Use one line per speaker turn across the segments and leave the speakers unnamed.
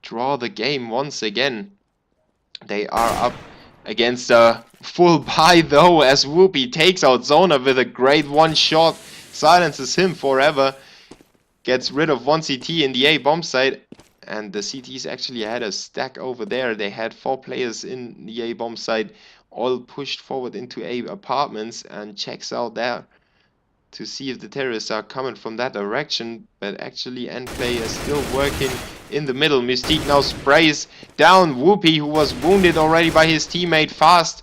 draw the game once again. They are up against a full buy though, as Whoopi takes out Zona with a great one shot, silences him forever, gets rid of one CT in the A bomb site, and the CTs actually had a stack over there. They had 4 players in the A bomb site, all pushed forward into A apartments, and checks out there to see if the terrorists are coming from that direction, but actually end play is still working in the middle. Mystique now sprays down Whoopi, who was wounded already by his teammate Fast,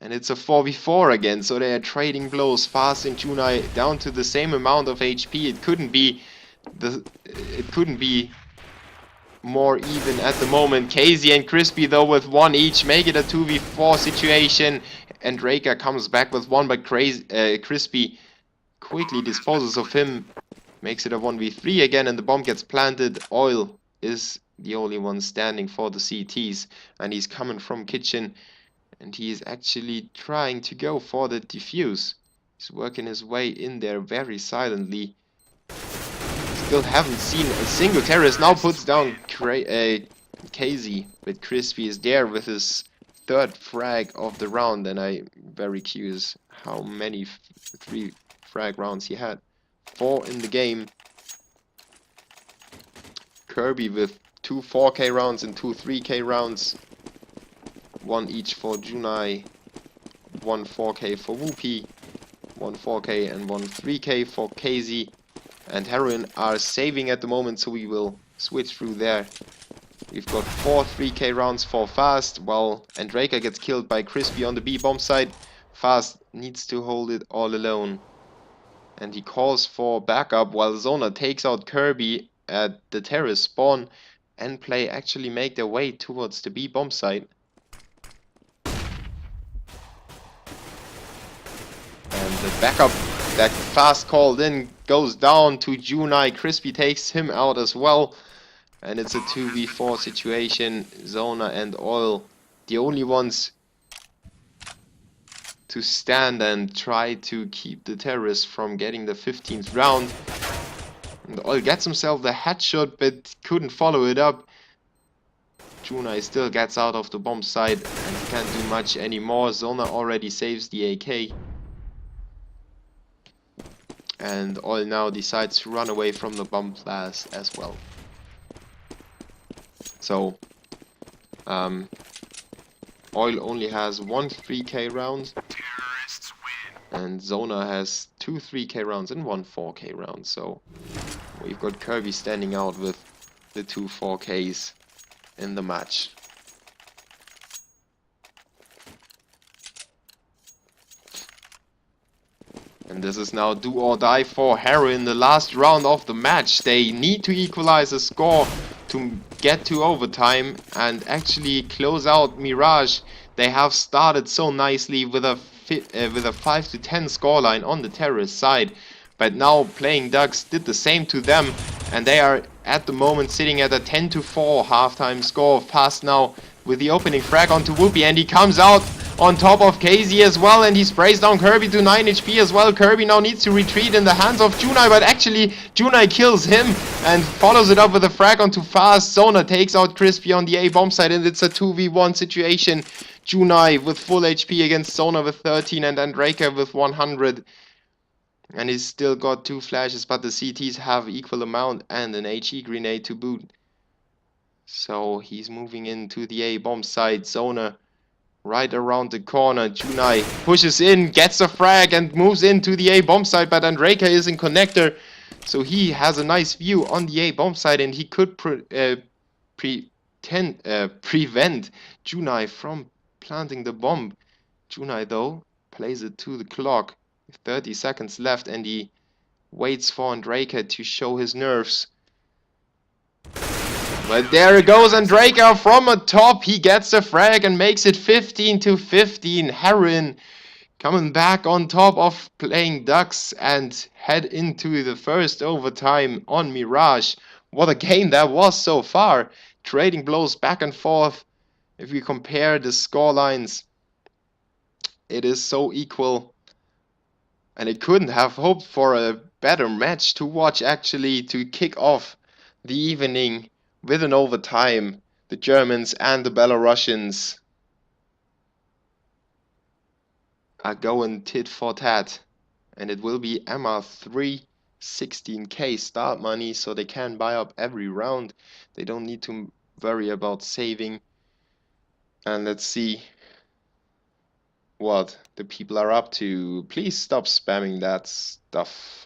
and it's a 4v4 again, so they are trading blows. Fast and Junai down to the same amount of HP. It couldn't be more even at the moment. Casey and Crispy though with 1 each make it a 2v4 situation, and Raker comes back with 1, but Crispy quickly disposes of him, makes it a 1v3 again, and the bomb gets planted. Oil is the only one standing for the CTs, and he's coming from kitchen, and he is actually trying to go for the defuse. He's working his way in there very silently. Still haven't seen a single terrorist. Now puts down Casey, but Crispy is there with his 3rd frag of the round, and I'm very curious how many 3 frag rounds he had. 4 in the game. Kirby with 2 4K rounds and 2 3K rounds. 1 each for Junai, 1 4K for Whoopi, 1 4K and 1 3K for Casey. And Heroin are saving at the moment, so we will switch through there. We've got 4 3K rounds for Fast, while Andraka gets killed by Crispy on the B bomb side. Fast needs to hold it all alone, and he calls for backup while Zona takes out Kirby at the terrorist spawn. And play actually make their way towards the B bomb site. And the backup that Fast called in goes down to Junai. Crispy takes him out as well, and it's a 2v4 situation. Zona and Oil, the only ones to stand and try to keep the terrorists from getting the 15th round. And Oil gets himself the headshot, but couldn't follow it up. Junai still gets out of the bomb site and can't do much anymore. Zona already saves the AK. And Oil now decides to run away from the bomb blast as well. So, Oil only has 1 3K round, and Zona has 2 3K rounds and 1 4K round. So, we've got Kirby standing out with the 2 4Ks in the match. And this is now do or die for Heroin, the last round of the match. They need to equalize the score to get to overtime and actually close out Mirage. They have started so nicely with a 5 to 10 scoreline on the terrorist side, but now PlayingDucks did the same to them, and they are at the moment sitting at a 10 to 4 halftime score. Fast now with the opening frag onto Whoopi, and he comes out on top of Casey as well, and he sprays down Kirby to 9 HP as well. Kirby now needs to retreat in the hands of Junai, but actually Junai kills him and follows it up with a frag onto Fast. Zona takes out Crispy on the A bomb side, and it's a 2v1 situation. Junai with full HP against Zona with 13 and Andraka with 100. And he's still got 2 flashes, but the CTs have equal amount and an HE grenade to boot. So he's moving into the A bomb side. Zona right around the corner. Junai pushes in, gets a frag, and moves into the A bomb site, but Andraka is in connector, so he has a nice view on the A bomb site, and he could prevent Junai from planting the bomb. Junai though plays it to the clock. 30 seconds left, and he waits for Andraka to show his nerves. But there goes Andraka from atop. He gets the frag and makes it 15 to 15. Heroin coming back on top of PlayingDucks and head into the first overtime on Mirage. What a game that was so far. Trading blows back and forth. If we compare the score lines, it is so equal. And I couldn't have hoped for a better match to watch, actually, to kick off the evening with an overtime. The Germans and the Belarusians are going tit for tat, and it will be Emma 316k start money, so they can buy up every round. They don't need to worry about saving. And let's see what the people are up to. Please stop spamming that stuff.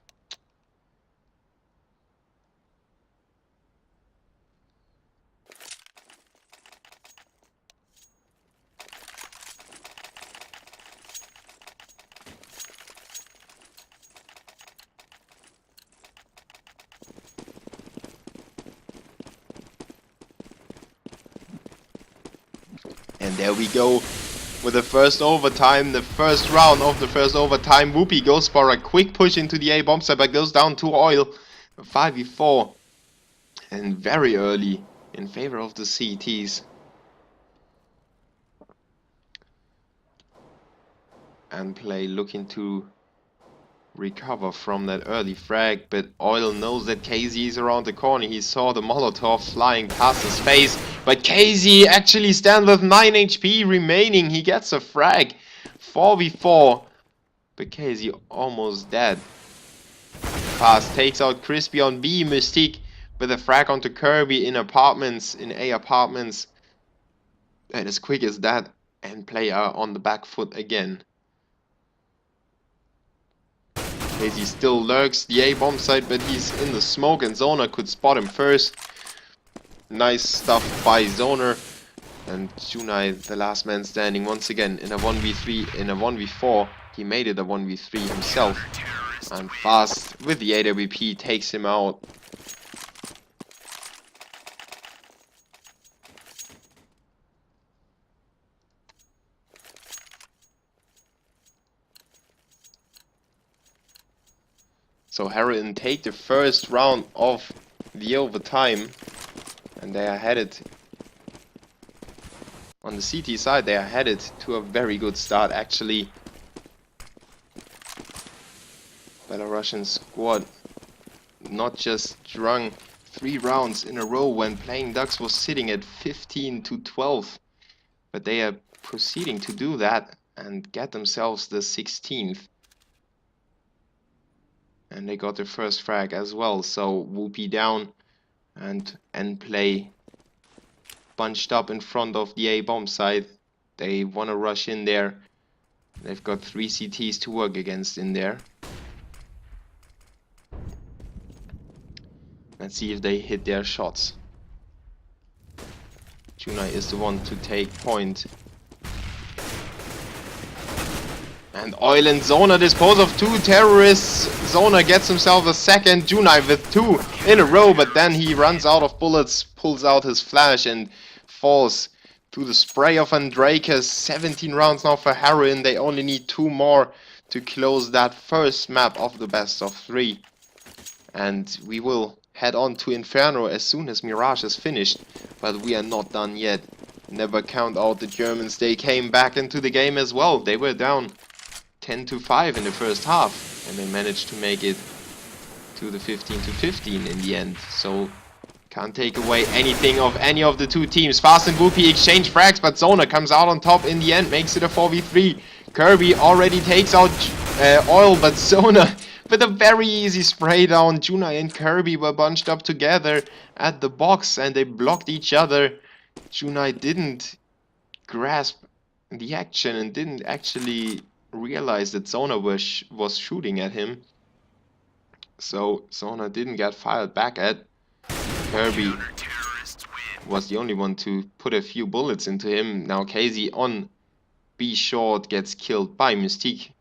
And there we go with the first overtime, the first round of the first overtime. Whoopi goes for a quick push into the A bomb site, but goes down to Oil. 5v4, and very early in favor of the CTs. And Play looking to recover from that early frag, but Oil knows that KZ is around the corner. He saw the Molotov flying past his face, but KZ actually stands with 9 HP remaining. He gets a frag. 4v4, but KZ almost dead. Fast takes out Crispy on B. Mystique with a frag onto Kirby in apartments, in A apartments. And as quick as that, and Play are on the back foot again. KZ still lurks the A bomb site, but he's in the smoke, and Zoner could spot him first. Nice stuff by Zoner. And Junai, the last man standing, once again in a 1v3, in a 1v4. He made it a 1v3 himself. And Fast with the AWP takes him out. So Heroin take the first round of the overtime, and they are headed, on the CT side, they are headed to a very good start actually. Belarusian squad not just strung 3 rounds in a row when PlayingDucks was sitting at 15-12, but they are proceeding to do that and get themselves the 16th. And they got their first frag as well, so Whoopi down and Play bunched up in front of the A bomb site. They want to rush in there. They've got 3 CTs to work against in there. Let's see if they hit their shots. Junai is the one to take point. And Oil and Zoner dispose of 2 terrorists. Zoner gets himself a second. Junai with 2 in a row, but then he runs out of bullets, pulls out his flash and falls to the spray of Andrakas. 17 rounds now for Heroin. They only need 2 more to close that first map of the best of 3. And we will head on to Inferno as soon as Mirage is finished. But we are not done yet. Never count out the Germans. They came back into the game as well. They were down 10-5 in the first half, and they managed to make it to the 15-15 in the end. So can't take away anything of any of the 2 teams. Fast and Whoopi exchange frags, but Zoner comes out on top in the end, makes it a 4v3. Kirby already takes out Oil, but Zoner with a very easy spray down. Junai and Kirby were bunched up together at the box and they blocked each other. Junai didn't grasp the action and didn't actually realize that Zoner was shooting at him. So Zoner didn't get fired back at. Kirby was the only one to put a few bullets into him. Now KZ on B short gets killed by Mystique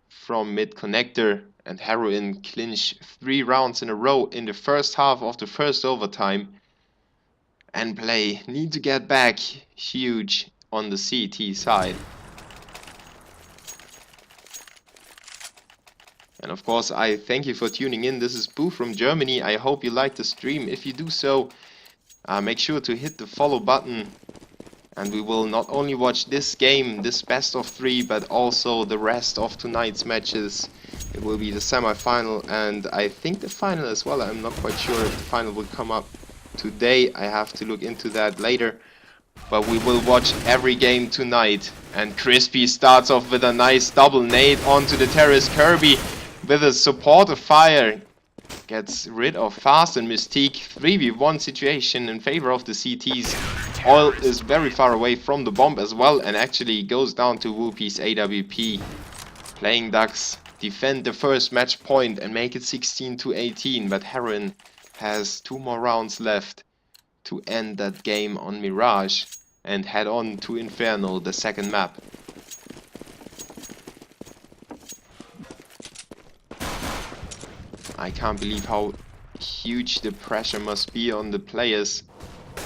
from mid connector, and Heroin clinch 3 rounds in a row in the first half of the first overtime. And Play need to get back huge on the CT side. And of course, I thank you for tuning in. This is Boo from Germany. I hope you liked the stream. If you do so, make sure to hit the follow button. And we will not only watch this game, this best of 3, but also the rest of tonight's matches It will be the semi-final, and I think the final as well. I'm not quite sure if the final will come up today. I have to look into that later. But we will watch every game tonight. And Crispy starts off with a nice double nade onto the terrace. Kirby with a supportive fire gets rid of Fast and Mystique. 3v1 situation in favor of the CTs. Oil is very far away from the bomb as well and actually goes down to Whoopi's AWP. PlayingDucks defend the first match point and make it 16-18, but Heroin has 2 more rounds left to end that game on Mirage and head on to Inferno, the second map. I can't believe how huge the pressure must be on the players. And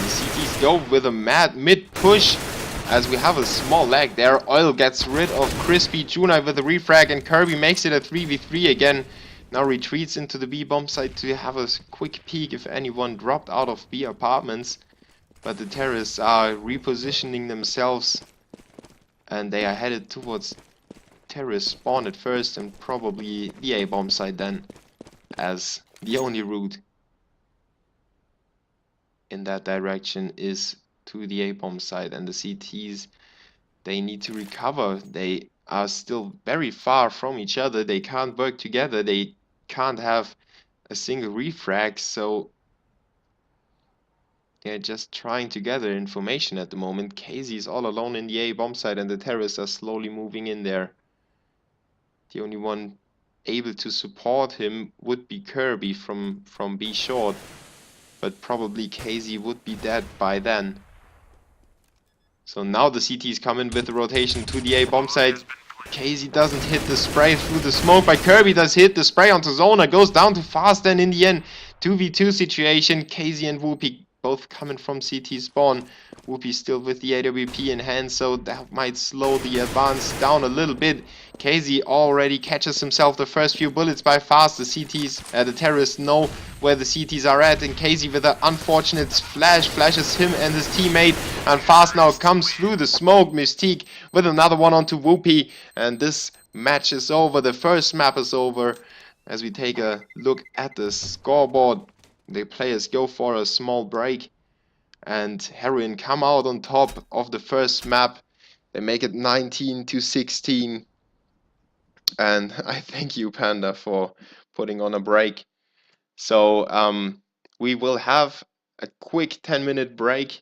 the CTs go with a mad mid push as we have a small lag there. Oil gets rid of Crispy, Junai with a refrag, and Kirby makes it a 3v3 again. Now retreats into the B bomb site to have a quick peek if anyone dropped out of B apartments. But the terrorists are repositioning themselves and they are headed towards terrorist spawn at first and probably the A bomb site then as the only route in that direction is to the A bomb site, and the CTs, they need to recover. They are still very far from each other. They can't work together. They can't have a single refrag, so they're just trying to gather information at the moment. Casey is all alone in the A bomb site and the terrorists are slowly moving in there. The only one able to support him would be Kirby from B short, but probably Casey would be dead by then. So now the CTs come in with the rotation to the A bomb site. Casey doesn't hit the spray through the smoke, but Kirby does hit the spray onto Zona, goes down to Fast, and in the end 2v2 situation. Casey and Whoopi both coming from CT spawn. Whoopi still with the AWP in hand, so that might slow the advance down a little bit. Casey already catches himself the first few bullets by Fast. The CTs, the terrorists know where the CTs are at, and Casey with an unfortunate flashes him and his teammate, and Fast now comes through the smoke. Mystique with another one onto Whoopi, and this match is over. The first map is over. As we take a look at the scoreboard, the players go for a small break and Heroin come out on top of the first map. They make it 19-16, and I thank you, Panda, for putting on a break. So we will have a quick 10-minute break